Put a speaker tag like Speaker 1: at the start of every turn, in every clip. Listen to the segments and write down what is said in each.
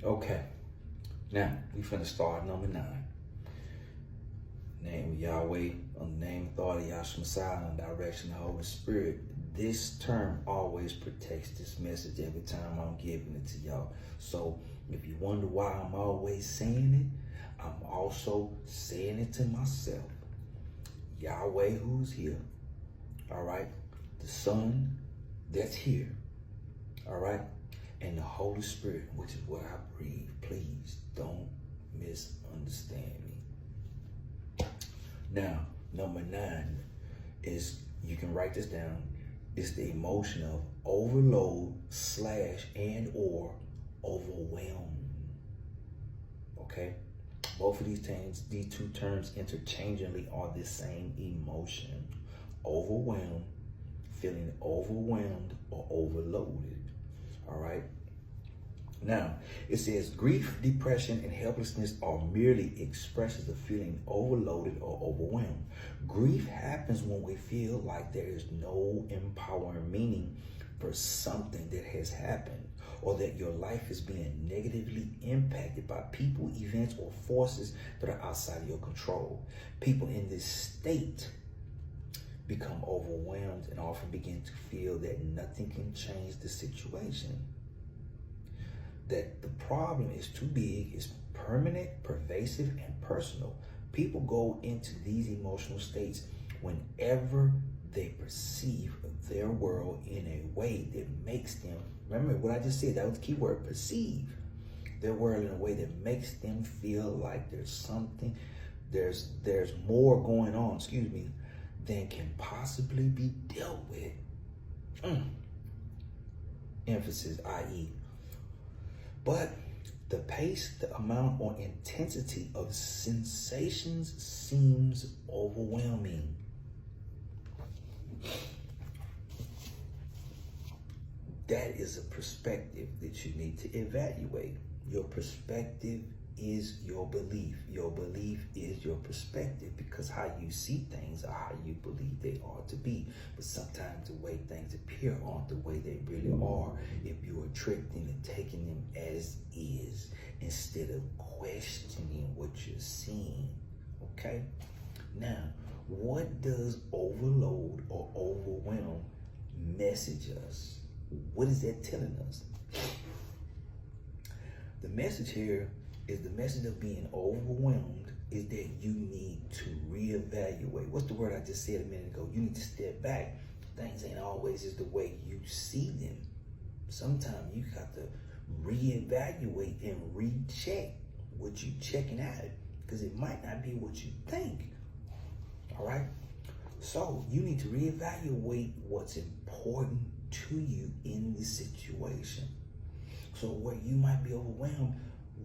Speaker 1: Okay, now we finna start number 9. Name of Yahweh, on the name, authority, Yahshua Messiah, on direction of the Holy Spirit. This term always protects this message every time I'm giving it to y'all. So if you wonder why I'm always saying it, I'm also saying it to myself. Yahweh, who's here, all right? The Son that's here, all right? And the Holy Spirit, which is what I breathe. Please don't misunderstand me. Now, number 9 is, you can write this down, it's the emotion of overload / and or overwhelm. Okay? Both of these two terms interchangeably are the same emotion. Overwhelmed, feeling overwhelmed or overloaded. All right? Now, it says grief, depression, and helplessness are merely expressions of feeling overloaded or overwhelmed. Grief happens when we feel like there is no empowering meaning for something that has happened, or that your life is being negatively impacted by people, events, or forces that are outside of your control. People in this state become overwhelmed and often begin to feel that nothing can change the situation. That the problem is too big, is permanent, pervasive, and personal. People go into these emotional states whenever they perceive their world in a way that makes them, remember what I just said, that was the key word, perceive their world in a way that makes them feel like there's something, there's more going on, than can possibly be dealt with. Emphasis, i.e., but the pace, the amount, or intensity of sensations seems overwhelming. That is a perspective that you need to evaluate. Your perspective is your belief. Your belief is your perspective, because how you see things are how you believe they ought to be. But sometimes the way things appear aren't the way they really are if you are tricked into taking them as is instead of questioning what you're seeing. Okay? Now, what does overload or overwhelm message us? What is that telling us? The message here is, the message of being overwhelmed is that you need to reevaluate. What's the word I just said a minute ago? You need to step back. Things ain't always just the way you see them. Sometimes you got to reevaluate and recheck what you checking out, because it might not be what you think. All right? So you need to reevaluate what's important to you in the situation. So where you might be overwhelmed,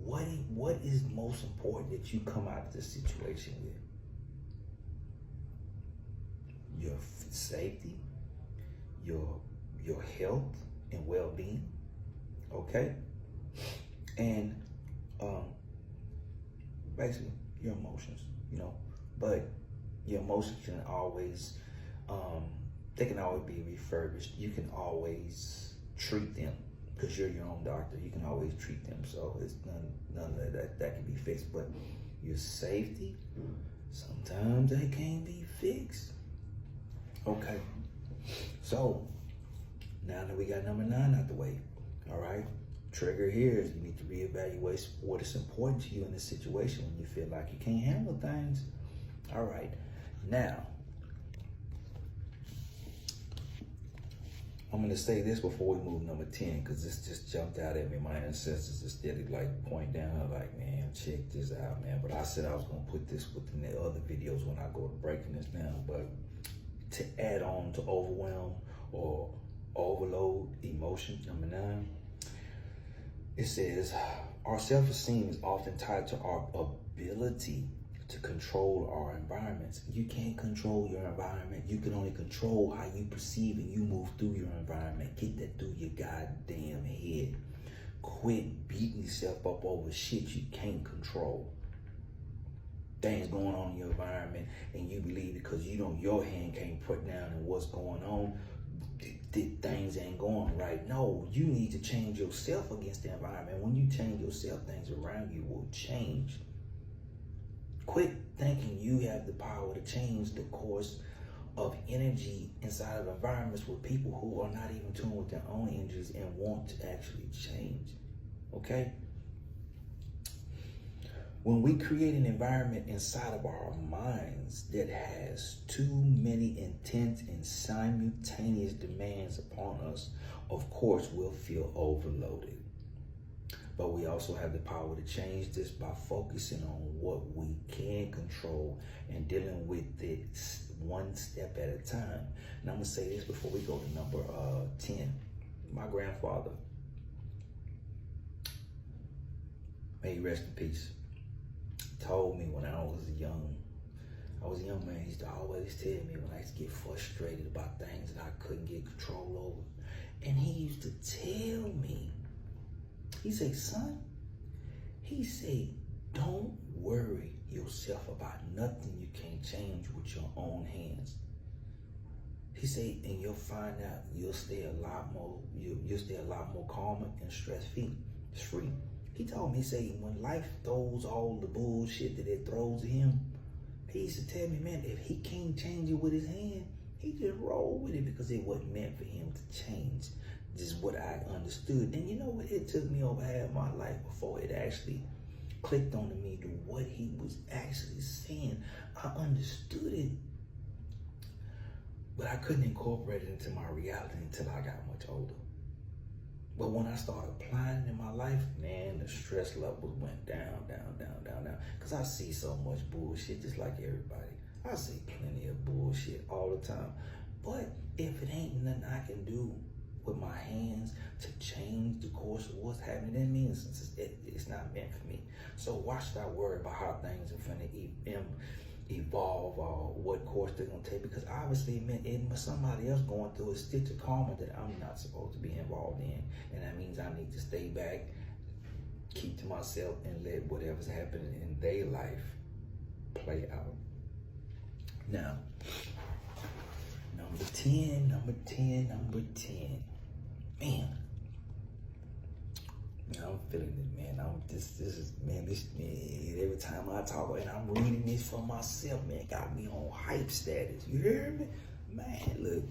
Speaker 1: what is most important that you come out of the situation with? Your safety, your health and well-being, okay? And basically your emotions, but your emotions can always, they can always be refurbished. You can always treat them, because you're your own doctor. You can always treat them. So it's none of that can be fixed. But your safety, sometimes they can't be fixed. Okay. So now that we got number 9 out the way, all right, trigger here is you need to reevaluate what is important to you in this situation when you feel like you can't handle things. All right. Now, I'm going to say this before we move number 10, because this just jumped out at me. My ancestors are steady point down, like, man, check this out, man. But I said I was going to put this within the other videos when I go to breaking this down. But to add on to overwhelm or overload emotion, number 9, it says, our self-esteem is often tied to our ability to control our environments. You can't control your environment. You can only control how you perceive and you move through your environment. Get that through your goddamn head. Quit beating yourself up over shit you can't control. Things going on in your environment and you believe because your hand can't put down in what's going on, things ain't going right. No, you need to change yourself against the environment. When you change yourself, things around you will change. Quit thinking you have the power to change the course of energy inside of environments with people who are not even tuned with their own energies and want to actually change. Okay? When we create an environment inside of our minds that has too many intense and simultaneous demands upon us, of course, we'll feel overloaded. But we also have the power to change this by focusing on what we can control and dealing with it one step at a time. And I'm going to say this before we go to number 10. My grandfather, may he rest in peace, told me when I was a young man, he used to always tell me when I used to get frustrated about things that I couldn't get control over. And he used to tell me, he said, son, he said, don't worry yourself about nothing you can't change with your own hands. He said, and you'll find out you'll stay a lot more calmer and stress-free. He told me, he said, when life throws all the bullshit that it throws at him, he used to tell me, man, if he can't change it with his hand, he just roll with it because it wasn't meant for him to change. This is what I understood. And you know what? It took me over half my life before it actually clicked on me to what he was actually saying. I understood it, but I couldn't incorporate it into my reality until I got much older. But when I started applying it in my life, man, the stress levels went down. Because I see so much bullshit, just like everybody. I see plenty of bullshit all the time. But if it ain't nothing I can do with my hands to change the course of what's happening, that means it's not meant for me. So why should I worry about how things are going to evolve or what course they're going to take? Because obviously it must somebody else going through a stitch of karma that I'm not supposed to be involved in. And that means I need to stay back, keep to myself, and let whatever's happening in their life play out. Now, number 10. Man, I'm feeling it, man. Every time I talk, and I'm reading this for myself, man, got me on hype status. You hear me? Man, look.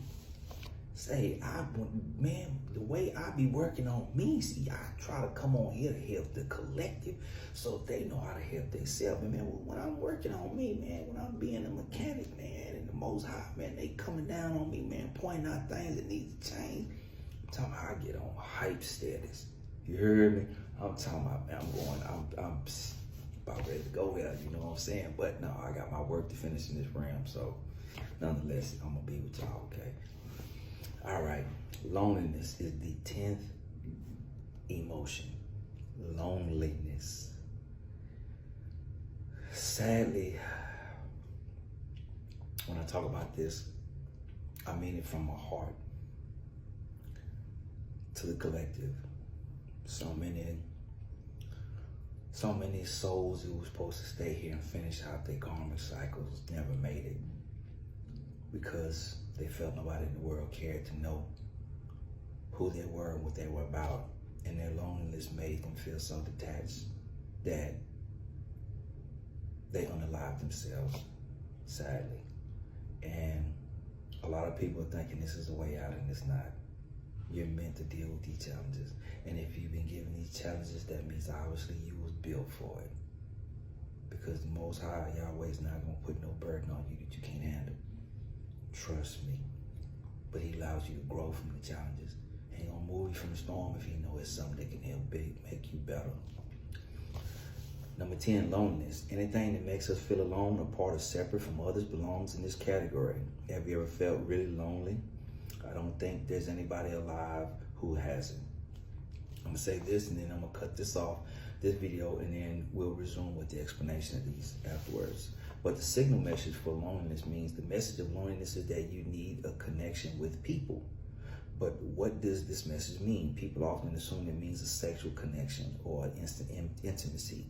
Speaker 1: The way I be working on me, see, I try to come on here to help the collective so they know how to help themselves. And man, when I'm working on me, man, when I'm being a mechanic, man, and the Most High, man, they coming down on me, man, pointing out things that need to change. I'm talking about I get on hype status. You heard me? I'm talking about, man, I'm about ready to go there, you know what I'm saying? But no, I got my work to finish in this realm, so nonetheless, I'm gonna be with y'all, okay? All right, loneliness is the 10th emotion. Loneliness. Sadly, when I talk about this, I mean it from my heart to the collective. So many souls who were supposed to stay here and finish out their karmic cycles never made it because they felt nobody in the world cared to know who they were and what they were about. And their loneliness made them feel so detached that they unalived themselves, sadly. And a lot of people are thinking this is the way out, and it's not. You're meant to deal with these challenges. And if you've been given these challenges, that means obviously you was built for it. Because the Most High, Yahweh, is not going to put no burden on you that you can't handle. Trust me. But he allows you to grow from the challenges. He ain't going to move you from the storm if he knows it's something that can help make you better. Number 10, loneliness. Anything that makes us feel alone or part or separate from others belongs in this category. Have you ever felt really lonely? I don't think there's anybody alive who hasn't. I'm going to say this and then I'm going to cut this off, this video, and then we'll resume with the explanation of these afterwards. But the signal message for loneliness means the message of loneliness is that you need a connection with people. But what does this message mean? People often assume it means a sexual connection or instant intimacy.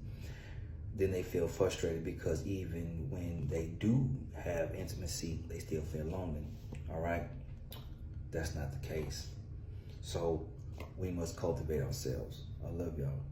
Speaker 1: Then they feel frustrated because even when they do have intimacy, they still feel lonely, all right? That's not the case. So we must cultivate ourselves. I love y'all.